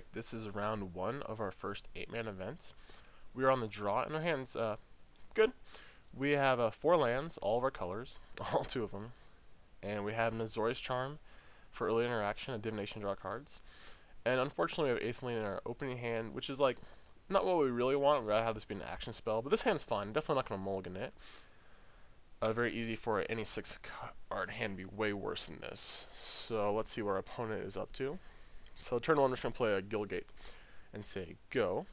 Alright, this is round 1 of our first 8-man event. We are on the draw, and our hands, good. We have 4 lands, all of our colors, all 2 of them. And we have an Azorius Charm for early interaction and Divination draw cards. And unfortunately, we have 8th lane in our opening hand, which is like, not what we really want. We'd rather have this be an action spell, but this hand's fine. Definitely not going to mulligan it. Very easy for any 6 card hand to be way worse than this. So let's see what our opponent is up to. So turn 1, we're just going to play a Guildgate and say go.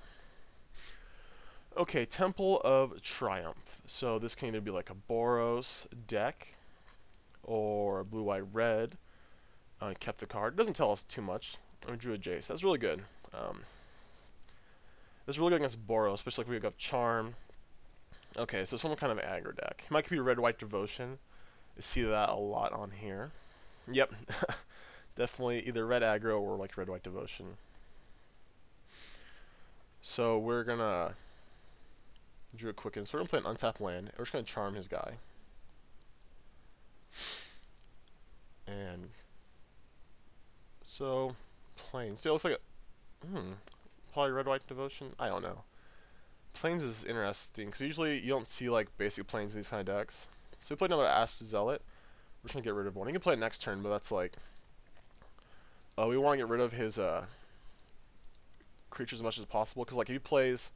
Okay, Temple of Triumph. So this can either be like a Boros deck or a blue-white-red. Kept the card. Doesn't tell us too much. I drew a Jace. That's really good. That's really good against Boros, especially if we got Charm. Okay, so some kind of aggro deck. It might be red-white devotion. You see that a lot on here. Yep. Definitely either red aggro or like red-white devotion. So we're gonna drew a quicken. So we're gonna play an untapped land. We're just gonna charm his guy. And so plains. Still looks like a probably red-white devotion. I don't know. Plains is interesting because usually you don't see like basic plains in these kind of decks. So we play another Ash Zealot. We're just gonna get rid of one. You can play it next turn, but that's like we want to get rid of his creatures as much as possible, because like if he plays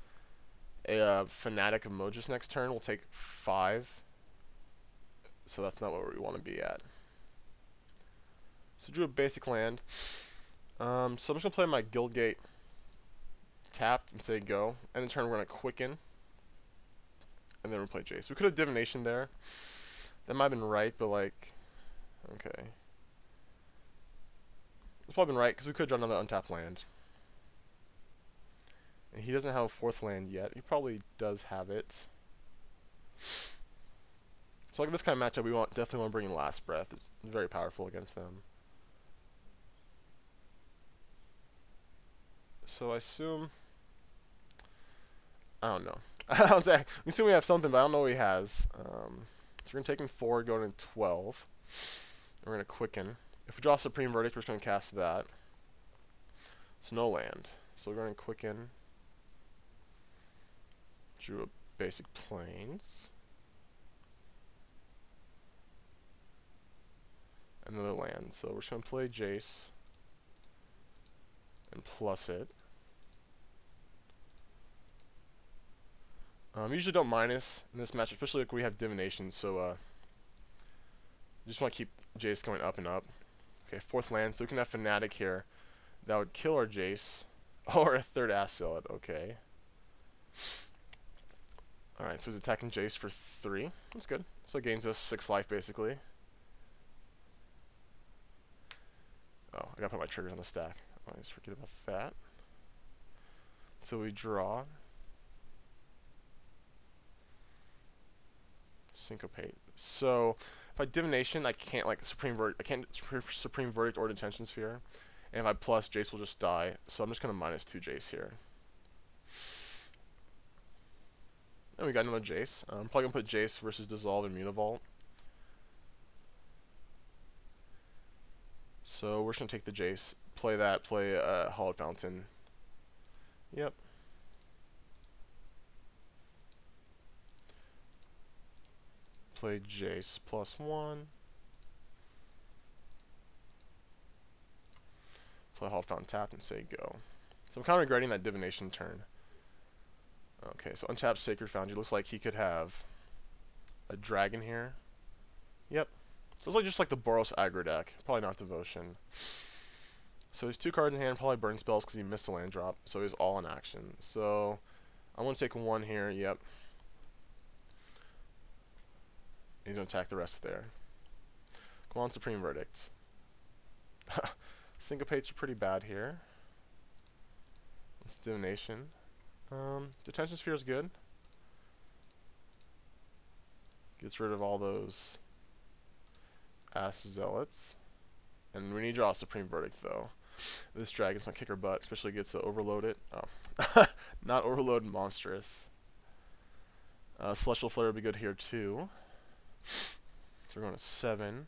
a Fanatic of Mojus next turn, we'll take 5. So that's not where we want to be at. So drew a basic land. So I'm just gonna play my Guildgate tapped and say go. And in turn we're gonna quicken. And then we'll play Jace. We could have divination there. That might have been right, but like, okay. It's probably been right, because we could draw another untapped land. And he doesn't have a 4th land yet. He probably does have it. So like this kind of matchup, we definitely want to bring in Last Breath. It's very powerful against them. So I assume, I don't know. I was like, we assume we have something, but I don't know what he has. So we're gonna take in 4, go to 12. We're gonna quicken. If we draw Supreme Verdict, we're just gonna cast that. So no land. So we're gonna quicken. Drew a basic plains. Another land. So we're just gonna play Jace and plus it. Usually don't minus in this match, especially if we have divination. So just want to keep Jace going up and up. Okay, 4th land, so we can have Fanatic here. That would kill our Jace. Or a 3rd Ash Zealot, okay. Alright, so he's attacking Jace for 3. That's good. So it gains us 6 life, basically. Oh, I gotta put my triggers on the stack. I always forget about that. So we draw. Syncopate. So if I divination, I can't like Supreme Verdict. I can't Supreme Verdict or Detention Sphere. And if I plus, Jace will just die. So I'm just gonna -2 Jace here. And we got another Jace. I'm probably gonna put Jace versus Dissolve and Mutavault. So we're just gonna take the Jace, play that, play Hallowed Fountain. Yep. Play Jace +1. Play Hallowed Fountain tapped and say go. So I'm kind of regretting that divination turn. Okay, so untapped Sacred Foundry. Looks like he could have a dragon here. Yep. So it's like just like the Boros aggro deck. Probably not devotion. So he's 2 cards in hand, probably burn spells because he missed a land drop. So he's all in action. So I'm going to take 1 here. Yep. He's going to attack the rest there. Go on, Supreme Verdict. Syncopates are pretty bad here. It's divination. Detention Sphere is good. Gets rid of all those Ash Zealots. And we need to draw a Supreme Verdict, though. This dragon's gonna kick her butt, especially if it gets to overload it. Oh. Not overload, monstrous. Celestial Flare would be good here, too. So we're going to 7.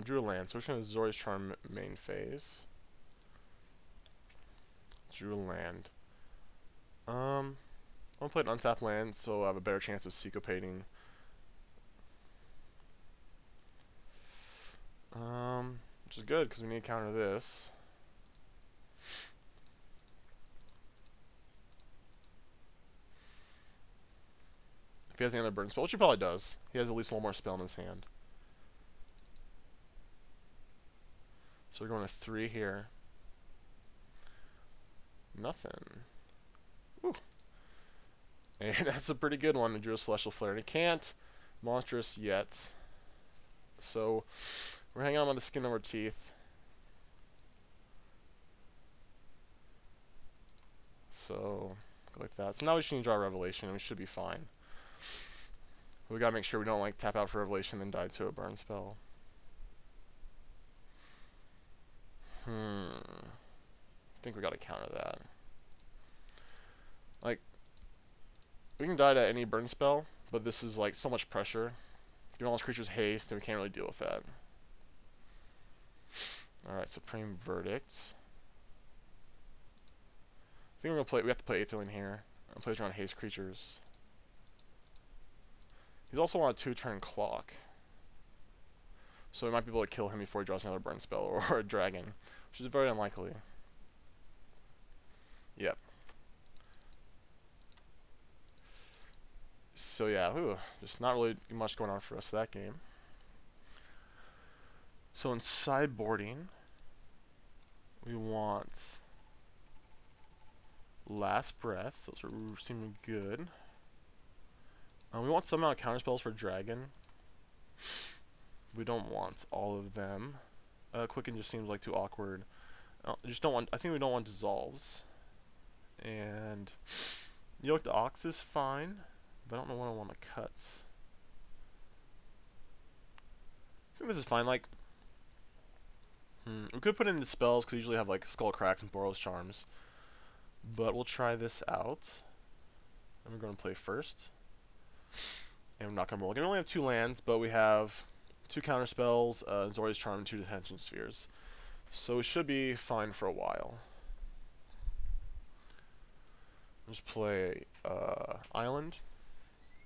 Drew a land, so we're just going to Azorius Charm main phase. Drew a land. I'm gonna play an untapped land, so I have a better chance of syncopating. Which is good because we need to counter this. If he has any other burn spell, which he probably does, he has at least one more spell in his hand. So we're going to 3 here. Nothing. Woo. And that's a pretty good one. He drew a Celestial Flare. And he can't Monstrous yet. So we're hanging on by the skin of our teeth. So go like that. So now we just need to draw Revelation, and we should be fine. We gotta make sure we don't like tap out for Revelation and then die to a burn spell. I think we gotta counter that. Like, we can die to any burn spell, but this is like so much pressure. Giving all those creatures haste, and we can't really deal with that. Alright, Supreme Verdict. I think we're gonna play. We have to play Aetherling here. And play around haste creatures. He's also on a 2-turn clock. So we might be able to kill him before he draws another burn spell or a dragon, which is very unlikely. Yep. So yeah, just not really much going on for us that game. So in sideboarding, we want Last Breath. Those are seeming good. We want some amount of counterspells for dragon. We don't want all of them. Quicken just seems like too awkward. I think we don't want dissolves. And Yoked Ox is fine, but I don't know what I want to cut. I think this is fine. Like, we could put in the spells because we usually have like Skull Cracks and Boros Charms. But we'll try this out. And we're going to play first. And we're not going to roll. We only have 2 lands, but we have 2 counter spells, Zori's Charm, and 2 Detention Spheres. So we should be fine for a while. Just play Island.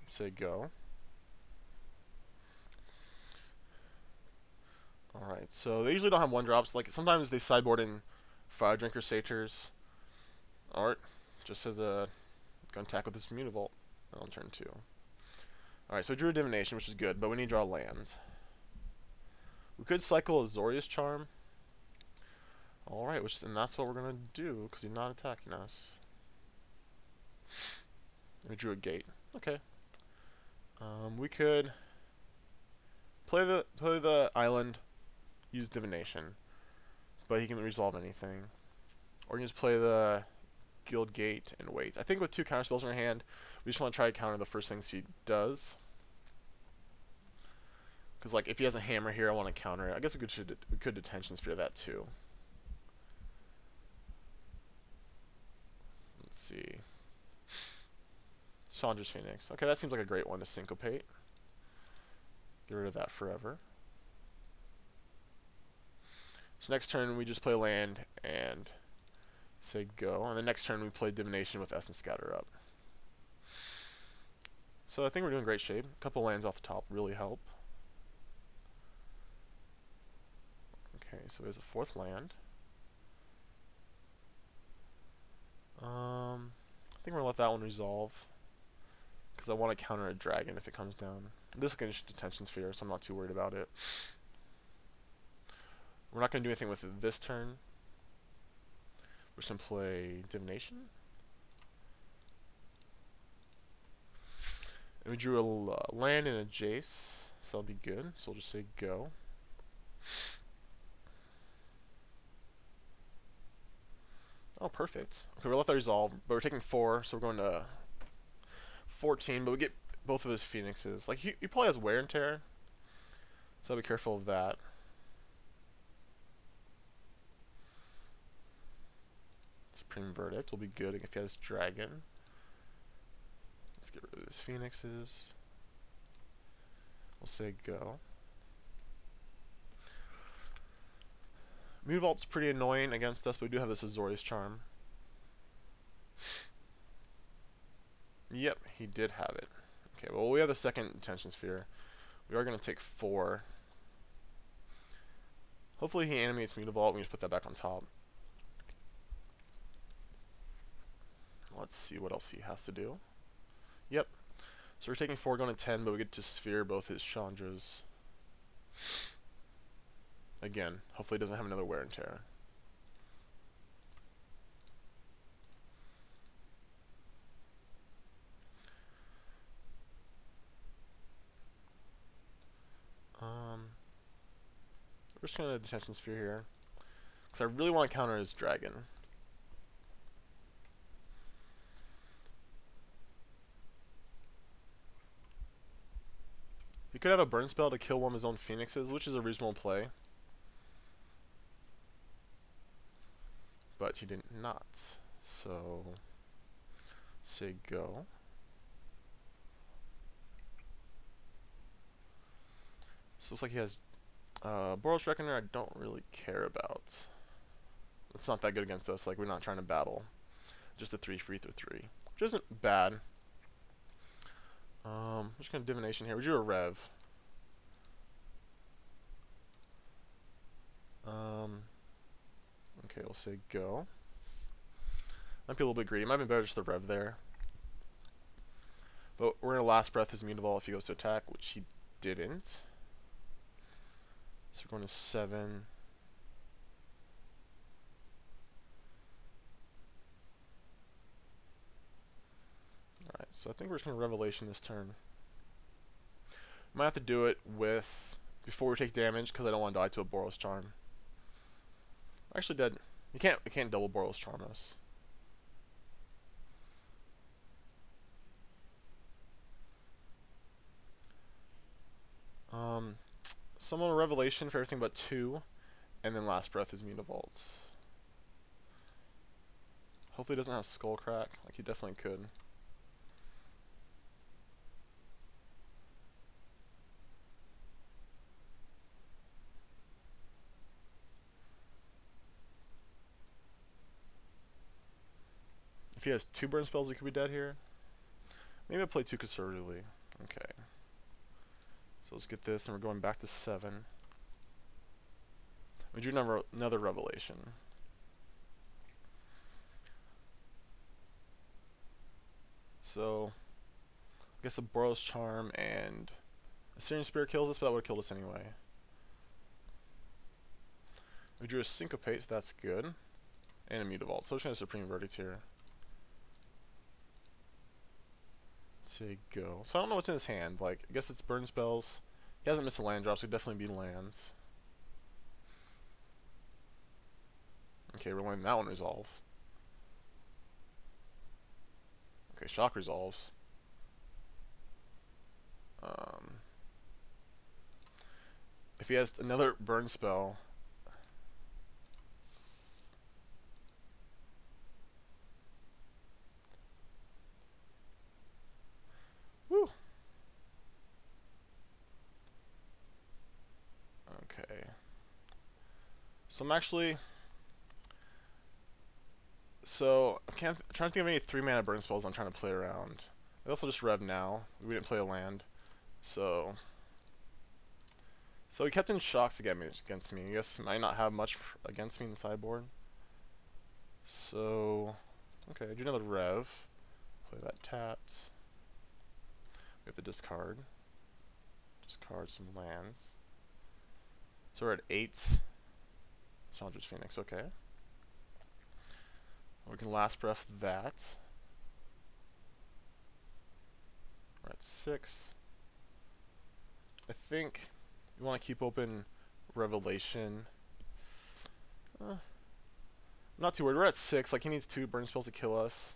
Say go. Alright, so they usually don't have 1-drops. Like, sometimes they sideboard in Fire Drinker Satyrs. Art just as a gun attack with this Mutavault on turn 2. Alright, so we drew a Divination, which is good, but we need to draw land. We could cycle a Zori's Charm. Alright, and that's what we're gonna do, because he's not attacking us. We drew a Gate. Okay. We could play the island, use Divination, but he can resolve anything. Or you can just play the Guild Gate and wait. I think with 2 counterspells in our hand, we just want to try to counter the first things he does. Because like if he has a hammer here, I want to counter it. I guess we could Detention Sphere that too. Let's see. Chandra's Phoenix. Okay, that seems like a great one to syncopate. Get rid of that forever. So next turn we just play land and say go. And the next turn we play Divination with Essence Scatter up. So I think we're doing great shape. A couple lands off the top really help. Okay, so there's a 4th land. I think we're gonna let that one resolve, because I want to counter a dragon if it comes down. This is just Detention Sphere, so I'm not too worried about it. We're not going to do anything with it this turn. We're just going to play Divination. And we drew a land and a Jace, so that'll be good. So we'll just say go. Oh, perfect. Okay, we'll let that resolve, but we're taking 4, so we're going to 14, but we get both of his Phoenixes. Like, he probably has Wear and Tear, so I'll be careful of that. Supreme Verdict will be good if he has Dragon. Let's get rid of his Phoenixes. We'll say go. Mutavault's pretty annoying against us, but we do have this Azorius Charm. Yep, he did have it. Okay, well, we have the second attention sphere. We are going to take 4. Hopefully he animates Mtgo. We can just put that back on top. Let's see what else he has to do. Yep. So we're taking 4 going to 10, but we get to sphere both his Chandras. Again, hopefully he doesn't have another wear and tear. We're just going to detention sphere here, because I really want to counter his dragon. He could have a burn spell to kill one of his own phoenixes, which is a reasonable play. But he did not. So, say go. So looks like he has Boros Reckoner. I don't really care about. It's not that good against us. Like, we're not trying to battle. Just a 3 free through 3, which isn't bad. I'm just gonna divination here. We do a rev. Okay, we'll say go. Might be a little bit greedy. Might be better just the rev there. But we're gonna last breath his Mtgo if he goes to attack, which he didn't. So we're going to 7. Alright, so I think we're just going to Revelation this turn. Might have to do it with before we take damage because I don't want to die to a Boros Charm. We're actually dead. We can't double Boros Charm us. Summon a Revelation for everything but 2, and then last breath is Mtgo. Hopefully he doesn't have Skull Crack, like he definitely could. If he has 2 burn spells, he could be dead here. Maybe I play too conservatively. Okay. So let's get this, and we're going back to 7. We do another Revelation. So, I guess a Boros Charm and a Syrian Spear kills us, but that would have killed us anyway. We drew a Syncopate, so that's good. And a Mutavault, so we're just going to Supreme Verdict here. Say go. So I don't know what's in his hand. Like, I guess it's burn spells. He hasn't missed a land drop, so it'd definitely be lands. Okay, we're letting that one resolve. Okay, shock resolves. If he has another burn spell, woo. Okay. So I'm actually. So I'm trying to think of any 3-mana burn spells I'm trying to play around. I also just rev now. We didn't play a land, so he kept in shocks against me. I guess might not have much against me in the sideboard. So okay, I do another rev. Play that tapped. We have to discard. Discard some lands. So we're at 8. Chandra's Phoenix, okay. We can last breath that. We're at 6. I think we want to keep open Revelation. I'm not too worried. We're at 6. Like, he needs 2 burn spells to kill us.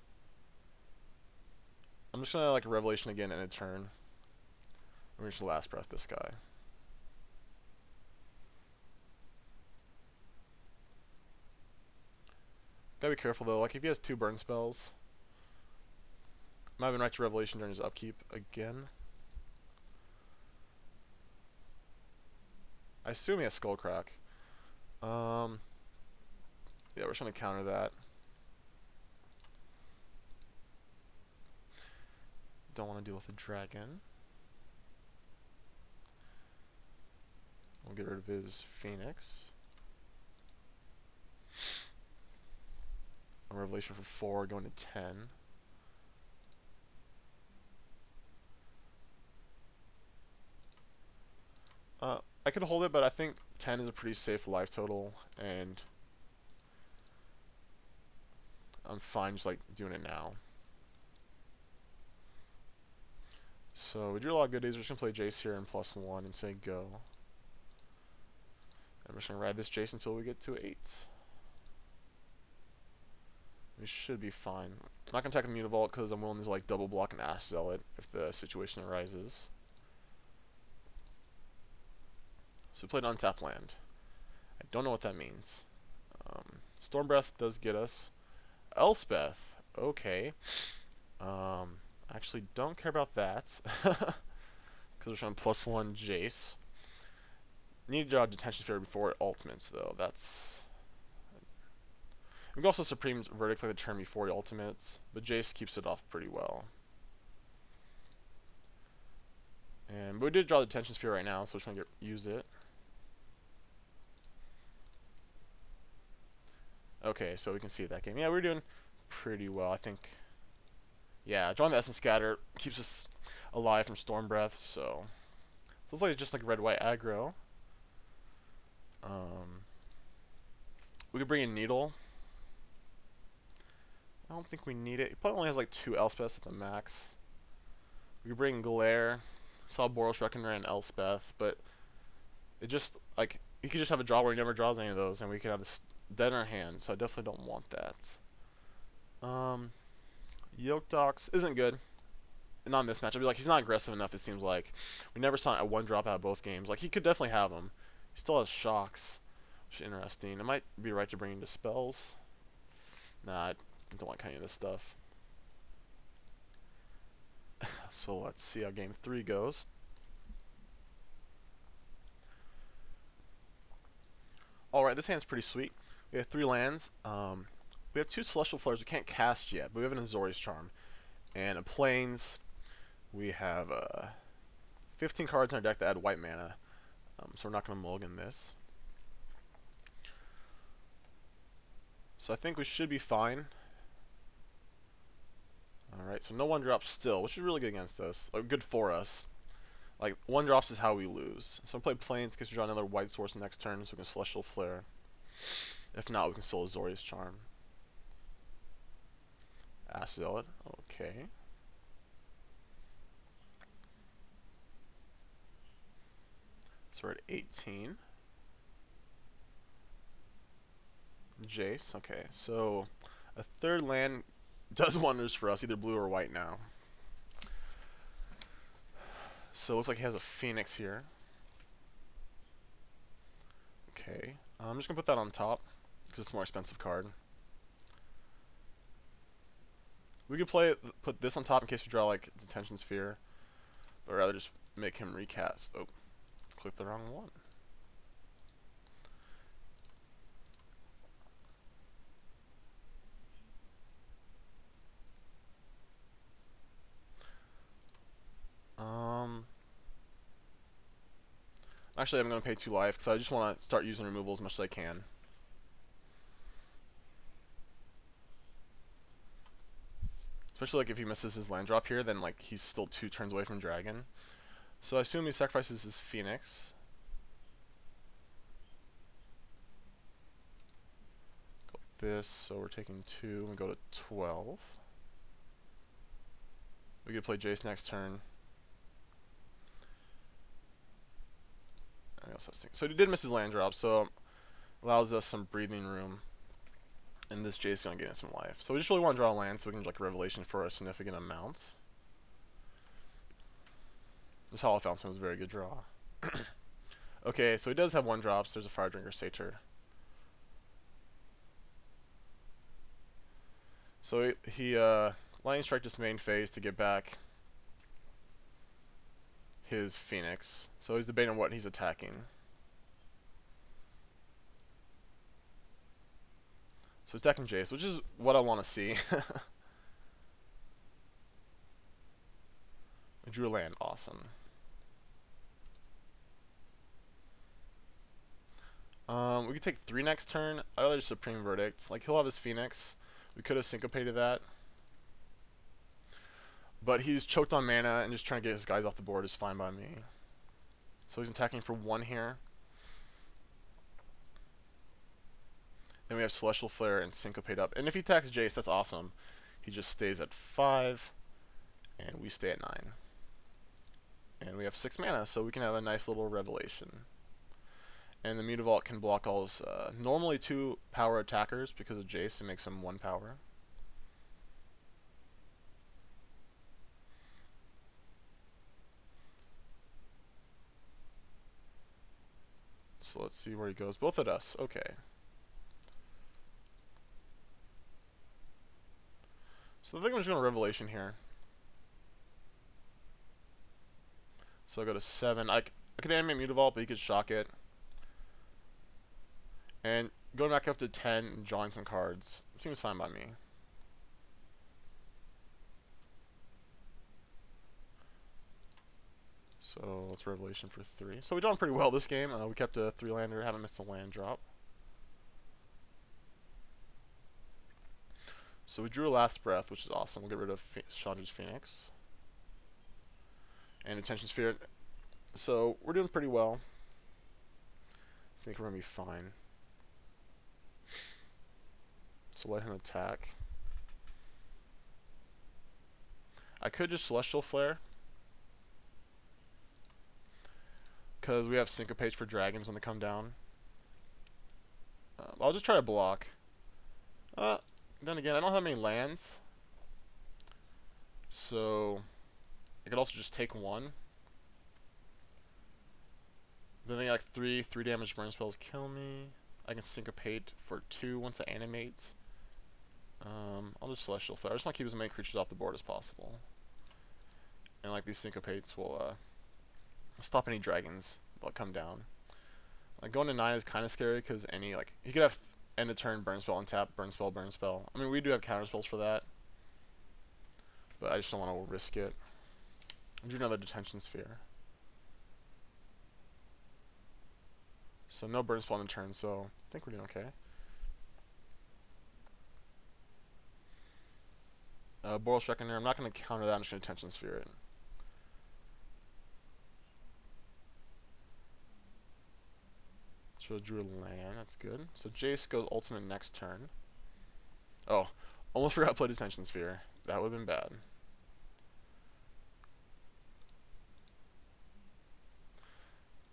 I'm just gonna like Revelation again in a turn. We're just last breath this guy. Gotta be careful though. Like, if he has 2 burn spells, might have been right to Revelation during his upkeep again. I assume he has Skullcrack. Yeah, we're trying to counter that. don't want to deal with a dragon. We'll get rid of his phoenix. A revelation for 4, going to 10. I could hold it, but I think 10 is a pretty safe life total, and I'm fine just like doing it now. So we drew a lot of goodies. We're just gonna play Jace here and +1 and say go. And we're just gonna ride this Jace until we get to 8. We should be fine. I'm not gonna attack the Mutavault because I'm willing to like double block an Ash Zealot if the situation arises. So we played untap land. I don't know what that means. Storm Breath does get us. Elspeth, okay. Actually don't care about that. Because we're showing +1 Jace. Need to draw Detention Sphere before it ultimates though. That's... We can also Supreme Verdict like the turn before he ultimates, but Jace keeps it off pretty well. But we did draw the Detention Sphere right now, so we're just gonna use it. Okay, so we can see that game. Yeah, we're doing pretty well, I think. Yeah, drawing the Essence Scatter keeps us alive from Storm Breath, so looks like it's just like red-white aggro. We could bring in Needle. I don't think we need it. He probably only has like 2 Elspeths at the max. We could bring Glare, saw Boros Reckoner and Elspeth, but it just like he could just have a draw where he never draws any of those, and we could have this dead in our hand. So I definitely don't want that. Yoke Dox isn't good. Not in this matchup. Like he's not aggressive enough. It seems like we never saw a 1 drop out of both games. Like he could definitely have them. He still has shocks, which is interesting. It might be right to bring in dispels. Nah, I don't like any of this stuff. So let's see how game 3 goes. Alright, this hand's pretty sweet. We have 3 lands. We have 2 Celestial Flares we can't cast yet, but we have an Azorius Charm. And in Plains, we have 15 cards in our deck that add white mana. So we're not going to mulligan this. So I think we should be fine. Alright, so no 1-drops still, which is really good against us. Or good for us. Like, 1-drops is how we lose. So I'm going to play Plains in case we draw another white source next turn, so we can Celestial Flare. If not, we can still Azorius Charm. Ash Zealot, okay. So we're at 18. Jace, okay. So a 3rd land does wonders for us, either blue or white now. So it looks like he has a Phoenix here. Okay, I'm just going to put that on top, because it's a more expensive card. We could put this on top in case we draw like Detention Sphere, but rather just make him recast. Oh, click the wrong one. Actually, I'm going to pay 2 life because I just want to start using removal as much as I can. Especially like if he misses his land drop here, then like he's still 2 turns away from dragon. So I assume he sacrifices his Phoenix. Go like this, so we're taking 2 and go to 12. We could play Jace next turn. So he did miss his land drop, so allows us some breathing room. And this Jace is going to get us some life. So we just really want to draw a land so we can like Revelation for a significant amount. This Hollow Fountain was a very good draw. Okay, so he does have 1-drops. There's a Fire Drinker Satyr. So he Lightning Strike this main phase to get back his Phoenix. So he's debating what he's attacking. So he's attacking Jace, which is what I want to see. drew a land. Awesome. We could take 3 next turn. I'd rather just Supreme Verdict. Like, he'll have his Phoenix. We could have syncopated that. But he's choked on mana, and just trying to get his guys off the board is fine by me. So he's attacking for 1 here. Then we have Celestial Flare and Syncopate up. And if he attacks Jace, that's awesome. He just stays at 5, and we stay at 9. And we have 6 mana, so we can have a nice little Revelation. And the Mutavault can block all his, normally 2 power attackers because of Jace. It makes him 1 power. So let's see where he goes. Both at us. Okay. So I think I'm just going to Revelation here. So I go to 7. I could animate Mutavault, but he could shock it. And going back up to 10 and drawing some cards seems fine by me. So let's Revelation for 3. So we drawn pretty well this game. We kept a 3-lander, haven't missed a land drop. So we drew a Last Breath, which is awesome. We'll get rid of Chandra's Phoenix. And Attention Sphere. So we're doing pretty well. I think we're going to be fine. So let him attack. I could just Celestial Flare, because we have Syncopates for dragons when they come down. I'll just try to block. Then again, I don't have many lands, so I could also just take 1. Then I got like 3 damage burn spells kill me. I can Syncopate for 2 once it animates. I'll just Celestial Flare. I just want to keep as many creatures off the board as possible. And like these Syncopates will stop any dragons that come down. Like going to 9 is kind of scary because any he could have end of turn burn spell untap, burn spell, burn spell. I mean we do have counter spells for that, but I just don't want to risk it. I drew another Detention Sphere. So no burn spell in turn, so I think we're doing okay. Boros Reckoner, I'm not going to counter that, I'm just going to Attention Sphere it. So I drew a land, that's good. So Jace goes ultimate next turn. Oh, almost forgot to play Detention Sphere. That would have been bad.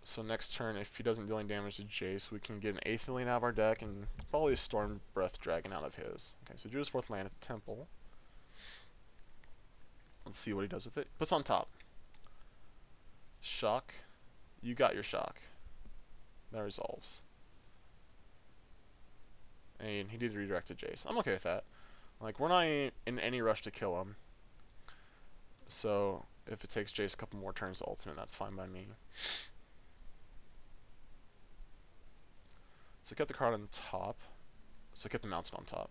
So next turn, if he doesn't deal any damage to Jace, we can get an 8th lane out of our deck and probably a Storm Breath Dragon out of his. Okay, so drew his 4th land at the Temple. Let's see what he does with it. Puts on top. Shock. You got your shock. That resolves. And he did redirect to Jace. I'm okay with that. Like, we're not in any rush to kill him. So, if it takes Jace a couple more turns to ultimate, that's fine by me. So, get the card on top. So, get the mountain on top.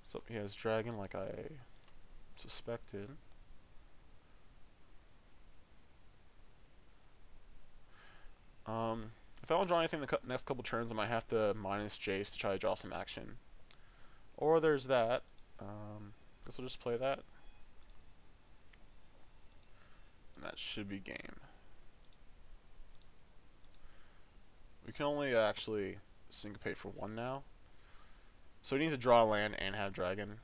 So, he has dragon like I suspected. If I don't draw anything the next couple turns, I might have to minus Jace to try to draw some action. Or there's that. Guess we'll just play that. And that should be game. We can only actually syncopate for 1 now. So he needs to draw a land and have dragon.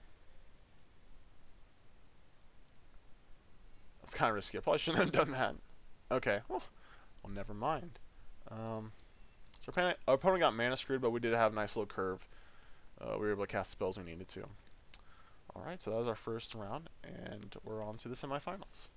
That's kind of risky. I probably shouldn't have done that. Okay. Well, never mind. So our opponent got mana screwed, but we did have a nice little curve. We were able to cast spells we needed to. Alright, so that was our first round, and we're on to the semifinals.